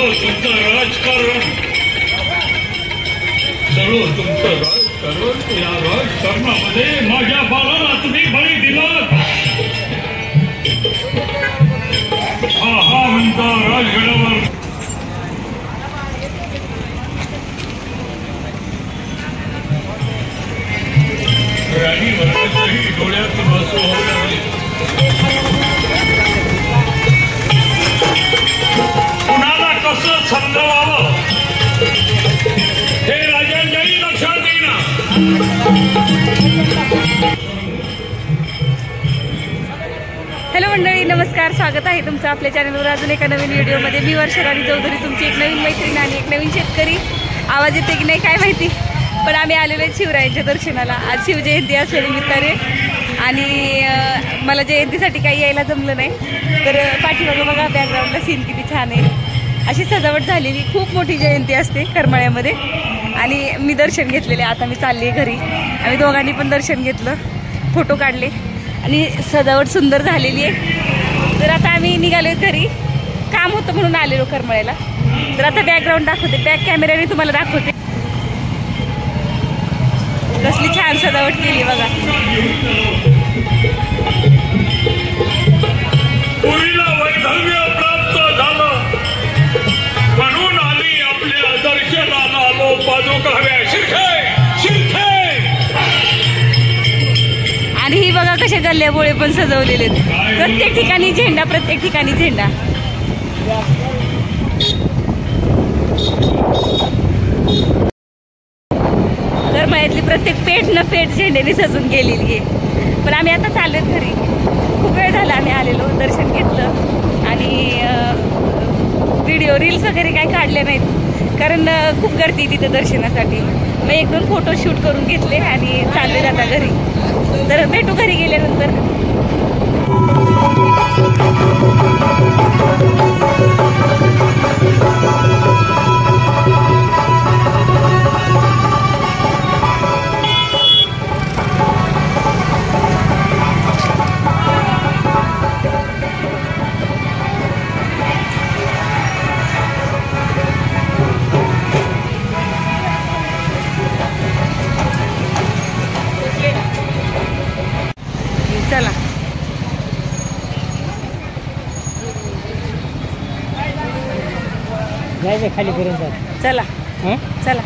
तुमचं राजकारण, सर्व तुमचं राजकारण, या राजकारणामध्ये माझ्या बाळाला तुम्ही बळी दिलात. हा म्हणता राजगडावर राणी वर्गाच्याही डोळ्यात बसू होऊ लागले. कुणाला कसं समजावावं हे राजांच्याही लक्षात येईना. हॅलो मंडळी, नमस्कार. स्वागत आहे तुमचं आपल्या चॅनलवर अजून एका नवीन व्हिडिओमध्ये. मी वर्षा राणी चौधरी, तुमची एक नवीन मैत्रीण आणि एक नवीन शेतकरी. आवाज येते की नाही काय माहिती, पण आम्ही आलेलो आहे शिवरायांच्या दर्शनाला. आज शिवजयंती असल्यानिमित्ताने आणि मला जयंतीसाठी काही यायला जमलं नाही, तर पाठीमागं बघा बॅकग्राऊंडला सीन किती छान आहे. अशी सजावट झालेली खूप मोठी जयंती असते करमाळ्यामध्ये. आणि मी दर्शन घेतलेले. आता मी चालली घरी. आम्ही दोघांनी पण दर्शन घेतलं, फोटो काढले आणि सजावट सुंदर झालेली आहे. तर आता आम्ही निघालो घरी. काम होतं म्हणून आलेलो करमाळ्याला. तर आता बॅकग्राऊंड दाखवते, बॅक कॅमेऱ्याने तुम्हाला दाखवते कसली छान सजावट केली बघा. पुरीला वैधव्य प्राप्त झालं म्हणून आम्ही आपल्या दर्शनाला आलो. पादुका हव्या शिरखे शिरखे. आणि ही बघा कसे गल्ल्या बोळे पण सजवलेले आहेत. प्रत्येक ठिकाणी झेंडा, प्रत्येक ठिकाणी झेंडा. करमाळ्यातली प्रत्येक पेठ न पेठ झेंड्याने सजून गेलेली आहे. पण आम्ही आता चाललोय घरी. खूप वेळ झाला आम्ही आलेलो, दर्शन घेतलं आणि व्हिडिओ रील्स वगैरे काही काढले नाहीत, कारण खूप गर्दी तिथे दर्शनासाठी. मग एक दोन फोटो शूट करून घेतले आणि चालले आता घरी. तर भेटू घरी गेल्यानंतर. चला जायचं खाली करून चला चला.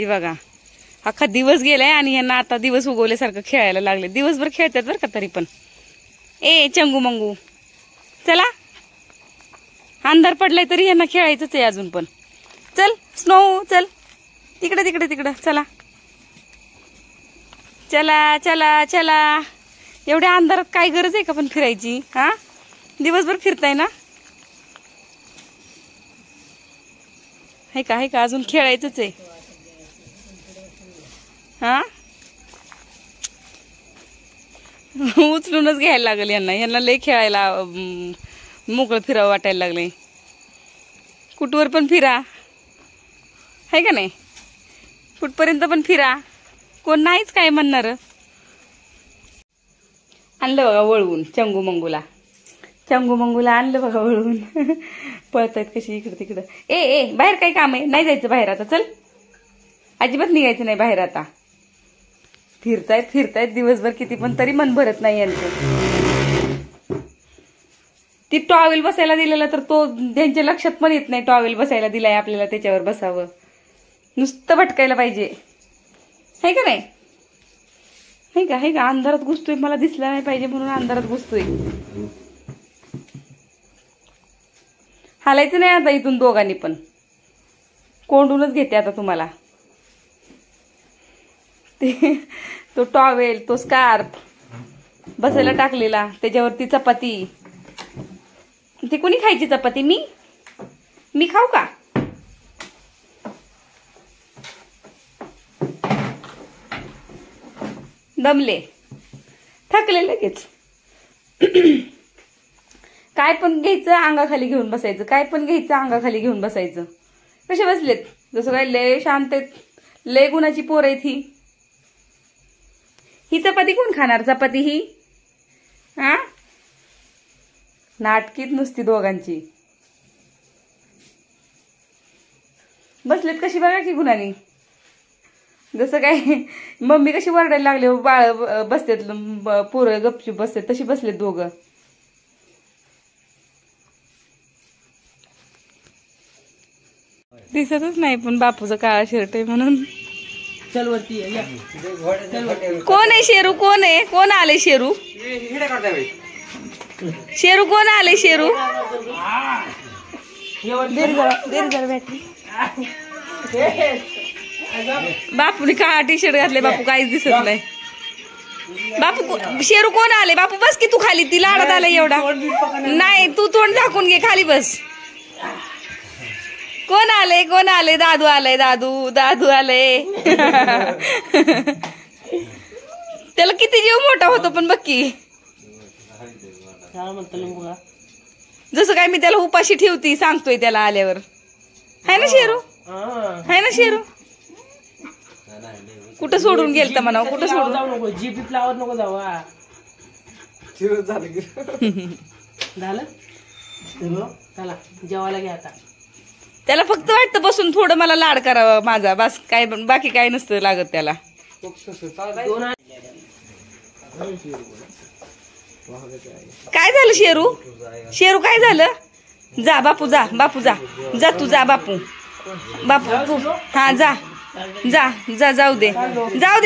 ही बघा अख्खा दिवस गेलाय आणि यांना आता दिवस उगवल्यासारखं खेळायला लागले. दिवसभर खेळतात बरं का तरी पण. ए चंगू मंगू चला, अंधार पडलाय तरी यांना खेळायचंच आहे अजून पण. चल स्नो चल, तिकडे तिकडे तिकडं चला चला चला चला. एवढ्या अंधारात काय गरज आहे का पण फिरायची? हा दिवसभर फिरताय ना. आहे का अजून खेळायचंच आहे. हा उचलूनच घ्यायला लागेल यांना लय खेळायला मोकळं फिरावं वाटायला लागलंय. कुठवर पण फिरा, आहे का नाही? कुठपर्यंत पण फिरा, कोण नाहीच काय म्हणणार. आणलं बघा वळवून चंगू मंगूला आणलं बघा वळवून. पळतायत कशी इकडं तिकडं. ए बाहेर काय काम आहे? नाही जायचं बाहेर आता. चल अजिबात निघायचं नाही बाहेर आता. फिरतायत दिवसभर किती पण तरी मन भरत नाही यांचं. ती टॉवेल बसायला दिलेला तर तो त्यांच्या लक्षात पण येत नाही टॉवेल बसायला दिलाय आपल्याला, त्याच्यावर बसावं. नुसतं भटकायला पाहिजे, है का नाही? है का अंधारात घुसतोय, मला दिसला नाही पाहिजे म्हणून अंधारात घुसतोय. हालायचं नाही आता इथून दोघांनी पण. कोंडूनच घेते आता तुम्हाला. तो टॉवेल, तो स्कार्फ बसायला टाकलेला, त्याच्यावरती चपाती. ती कोणी खायची चपाती? मी खाऊ का? दमले, थकले लगेच. काय पण घ्यायचं अंगाखाली घेऊन बसायचं, काय पण घ्यायचं अंगाखाली घेऊन बसायचं. कसे बसलेत? जसं काय लय शांत आहेत, लय गुणाची पोर आहेत ही चपाती कोण खाणार? चपाती ही हा नाटकीत नुसती दोघांची. बसलेत कशी बघा की गुणानी. जसं काय मम्मी कशी वरडायला लागले बाळ बसतेत, पोरं गपचूप बसतेत, तशी बसलेत दोघं. दिसतच नाही पण बापूचं काळा शर्ट आहे म्हणून. कोण आहे शेरू? कोण आहे? कोण आले शेरू? शेरू कोण आले? शेरू बॅटरी. बापूने काळा टी शर्ट घातले, बापू काहीच दिसत नाही. बापू शेरू कोण आले? बापू बस की तू खाली, ती लाडत आला एवढा. नाही तू तोंड झाकून घे, खाली बस. कोण आले? कोण आले? दादू आले, दादू आले. त्याला किती जीव मोठा होतो पण बक्की. जसं काय मी त्याला उपाशी ठेवती सांगतोय त्याला आल्यावर. हाय ना शेरू? हाय ना शेरू? कुठं सोडून गेलता म्हणा, कुठं सोडून नको, जीपीत लावत नको जाऊ. झालं चला जेवायला घ्या आता. त्याला फक्त वाटतं बसून थोडं मला लाड करावा माझा, बस. काय बाकी काय नसतं लागत त्याला. काय झालं शेरू? शेरू काय झालं? जा बापू, जा बापू, जा जा तू, जा बापू. बापू हा जा जा जा, जाऊ दे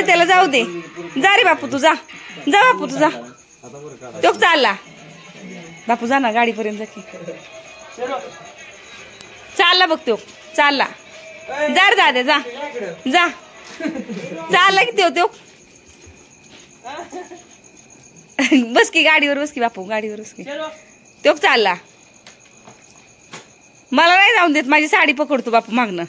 त्याला, जाऊ दे. जा रे बापू तू, जा बापू तू, जा. तो चालला बापू, जा ना गाडीपर्यंत, जा की. चालला बघ तो, चालला. जा रे दादा, जा जा. चालला की तो. बस की गाडीवर, बस की बापू, गाडीवर बस की. तो चालला. मला नाही जाऊन देत, माझी साडी पकडतो बापू मागणं.